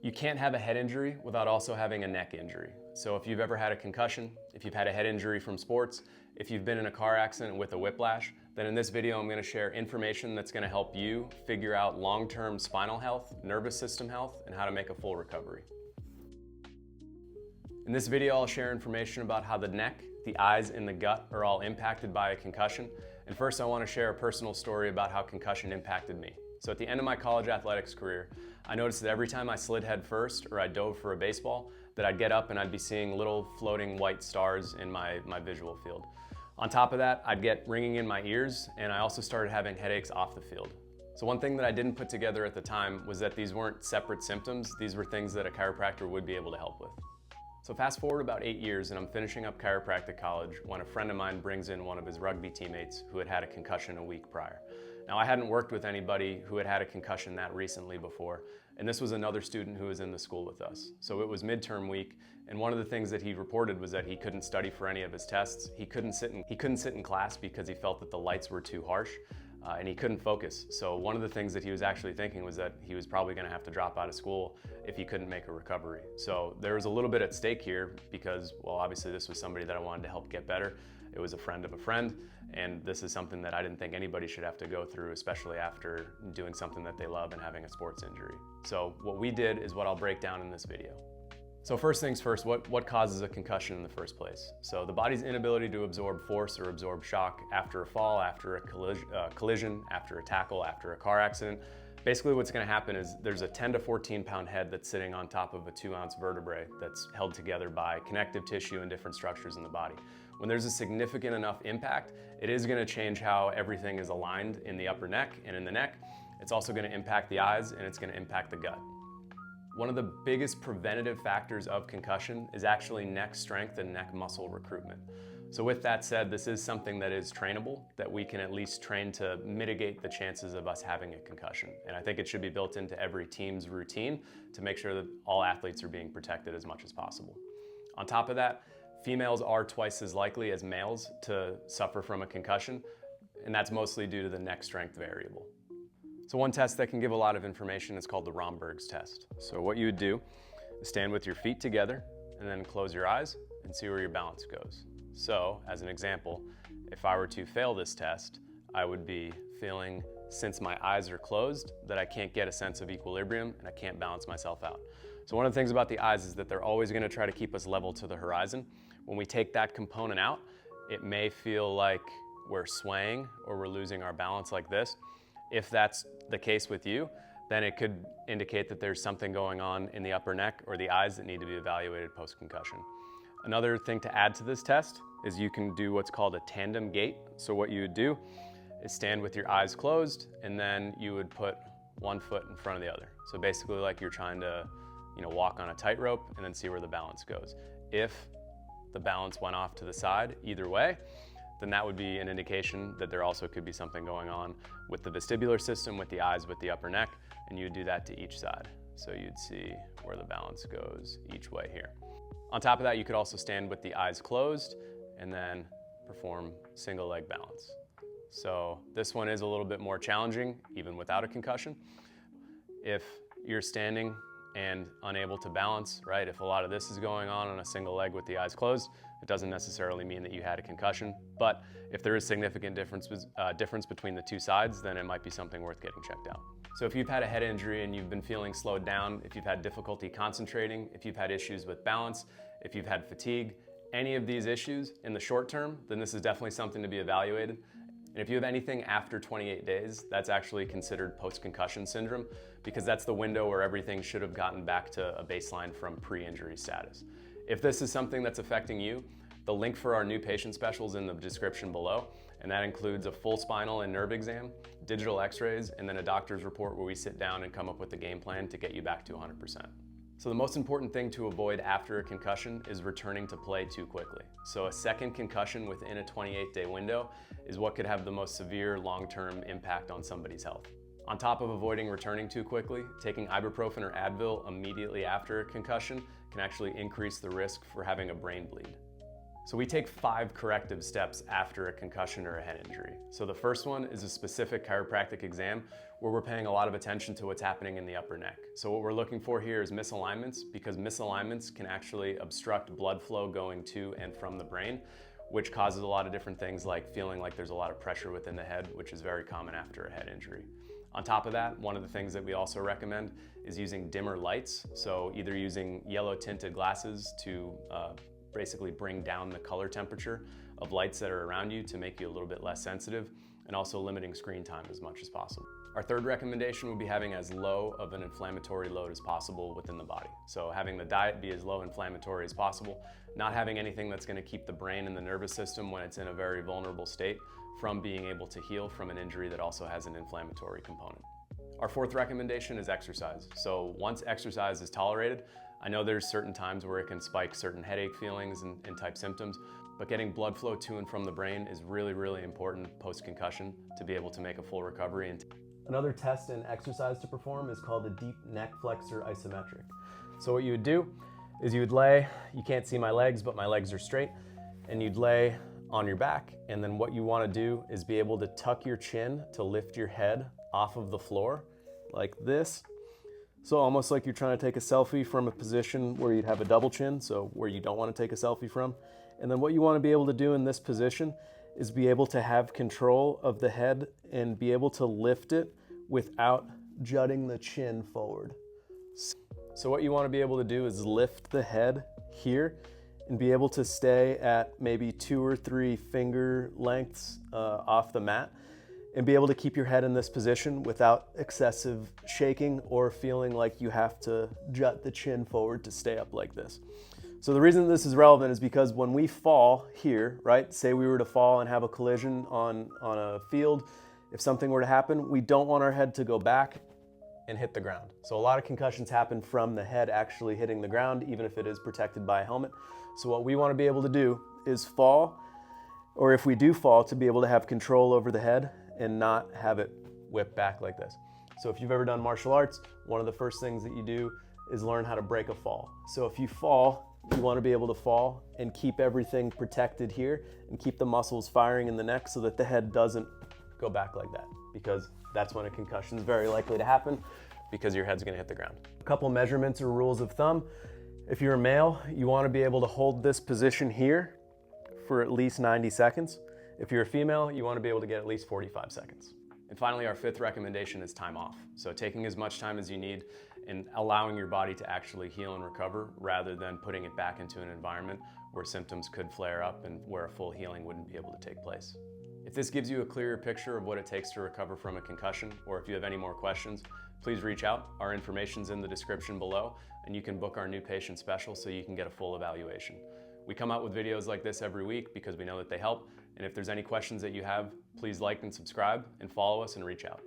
You can't have a head injury without also having a neck injury. So if you've ever had a concussion, if you've had a head injury from sports, if you've been in a car accident with a whiplash, then in this video I'm going to share information that's going to help you figure out long-term spinal health, nervous system health, and how to make a full recovery. In this video I'll share information about how the neck, the eyes, and the gut are all impacted by a concussion. And first I want to share a personal story about how concussion impacted me. So at the end of my college athletics career, I noticed that every time I slid head first or I dove for a baseball, that I'd get up and I'd be seeing little floating white stars in my visual field. On top of that, I'd get ringing in my ears, and I also started having headaches off the field. So one thing that I didn't put together at the time was that these weren't separate symptoms, these were things that a chiropractor would be able to help with. So fast forward about 8 years and I'm finishing up chiropractic college when a friend of mine brings in one of his rugby teammates who had had a concussion a week prior. Now I hadn't worked with anybody who had had a concussion that recently before, and this was another student who was in the school with us. So it was midterm week, and one of the things that he reported was that he couldn't study for any of his tests. He couldn't sit in class because he felt that the lights were too harsh. And he couldn't focus. So one of the things that he was actually thinking was that he was probably gonna have to drop out of school if he couldn't make a recovery. So there was a little bit at stake here because, well, obviously this was somebody that I wanted to help get better. It was a friend of a friend, and this is something that I didn't think anybody should have to go through, especially after doing something that they love and having a sports injury. So what we did is what I'll break down in this video. So first things first, what causes a concussion in the first place? So the body's inability to absorb force or absorb shock after a fall, after a collision, after a tackle, after a car accident. Basically what's gonna happen is there's a 10 to 14 pound head that's sitting on top of a 2-ounce vertebrae that's held together by connective tissue and different structures in the body. When there's a significant enough impact, it is gonna change how everything is aligned in the upper neck and in the neck. It's also gonna impact the eyes, and it's gonna impact the gut. One of the biggest preventative factors of concussion is actually neck strength and neck muscle recruitment. So with that said, this is something that is trainable, that we can at least train to mitigate the chances of us having a concussion. And I think it should be built into every team's routine to make sure that all athletes are being protected as much as possible. On top of that, females are twice as likely as males to suffer from a concussion, and that's mostly due to the neck strength variable. So one test that can give a lot of information is called the Romberg's test. So what you would do is stand with your feet together and then close your eyes and see where your balance goes. So as an example, if I were to fail this test, I would be feeling, since my eyes are closed, that I can't get a sense of equilibrium and I can't balance myself out. So one of the things about the eyes is that they're always going to try to keep us level to the horizon. When we take that component out, it may feel like we're swaying or we're losing our balance like this. If that's the case with you, then it could indicate that there's something going on in the upper neck or the eyes that need to be evaluated post-concussion. Another thing to add to this test is you can do what's called a tandem gait. So what you would do is stand with your eyes closed, and then you would put one foot in front of the other. So basically like you're trying to, walk on a tightrope and then see where the balance goes. If the balance went off to the side, either way, then that would be an indication that there also could be something going on with the vestibular system, with the eyes, with the upper neck, and you'd do that to each side. So you'd see where the balance goes each way here. On top of that, you could also stand with the eyes closed and then perform single leg balance. So this one is a little bit more challenging, even without a concussion. If you're standing and unable to balance, right? If a lot of this is going on a single leg with the eyes closed, it doesn't necessarily mean that you had a concussion, but if there is significant difference between the two sides, then it might be something worth getting checked out. So if you've had a head injury and you've been feeling slowed down, if you've had difficulty concentrating, if you've had issues with balance, if you've had fatigue, any of these issues in the short term, then this is definitely something to be evaluated. And if you have anything after 28 days, that's actually considered post-concussion syndrome, because that's the window where everything should have gotten back to a baseline from pre-injury status. If this is something that's affecting you, the link for our new patient special is in the description below, and that includes a full spinal and nerve exam, digital x-rays, and then a doctor's report where we sit down and come up with a game plan to get you back to 100%. So the most important thing to avoid after a concussion is returning to play too quickly. So a second concussion within a 28-day window is what could have the most severe long-term impact on somebody's health. On top of avoiding returning too quickly, taking ibuprofen or Advil immediately after a concussion can actually increase the risk for having a brain bleed. So we take 5 corrective steps after a concussion or a head injury. So the first one is a specific chiropractic exam where we're paying a lot of attention to what's happening in the upper neck. So what we're looking for here is misalignments, because misalignments can actually obstruct blood flow going to and from the brain, which causes a lot of different things like feeling like there's a lot of pressure within the head, which is very common after a head injury. On top of that, one of the things that we also recommend is using dimmer lights. So either using yellow tinted glasses to basically bring down the color temperature of lights that are around you to make you a little bit less sensitive, and also limiting screen time as much as possible. Our third recommendation would be having as low of an inflammatory load as possible within the body. So having the diet be as low inflammatory as possible, not having anything that's going to keep the brain and the nervous system when it's in a very vulnerable state from being able to heal from an injury that also has an inflammatory component. Our fourth recommendation is exercise. So once exercise is tolerated, I know there's certain times where it can spike certain headache feelings and type symptoms, but getting blood flow to and from the brain is really, really important post-concussion to be able to make a full recovery. Another test in exercise to perform is called the deep neck flexor isometric. So what you would do is you would lay, you can't see my legs, but my legs are straight, and you'd lay on your back, and then what you want to do is be able to tuck your chin to lift your head off of the floor like this. So almost like you're trying to take a selfie from a position where you'd have a double chin, so where you don't want to take a selfie from. And then what you want to be able to do in this position is be able to have control of the head and be able to lift it without jutting the chin forward. So what you want to be able to do is lift the head here and be able to stay at maybe 2 or 3 finger lengths off the mat, and be able to keep your head in this position without excessive shaking or feeling like you have to jut the chin forward to stay up like this. So the reason this is relevant is because when we fall here, right, say we were to fall and have a collision on a field, if something were to happen, we don't want our head to go back and hit the ground. So a lot of concussions happen from the head actually hitting the ground, even if it is protected by a helmet. So what we want to be able to do is fall, or if we do fall, to be able to have control over the head and not have it whip back like this. So if you've ever done martial arts, one of the first things that you do is learn how to break a fall. So if you fall, you want to be able to fall and keep everything protected here and keep the muscles firing in the neck so that the head doesn't go back like that, because that's when a concussion is very likely to happen, because your head's going to hit the ground. A couple measurements or rules of thumb. If you're a male, you want to be able to hold this position here for at least 90 seconds. If you're a female, you want to be able to get at least 45 seconds. And finally, our fifth recommendation is time off. So taking as much time as you need and allowing your body to actually heal and recover, rather than putting it back into an environment where symptoms could flare up and where a full healing wouldn't be able to take place. If this gives you a clearer picture of what it takes to recover from a concussion, or if you have any more questions, please reach out. Our information's in the description below, and you can book our new patient special so you can get a full evaluation. We come out with videos like this every week because we know that they help. And if there's any questions that you have, please like and subscribe and follow us and reach out.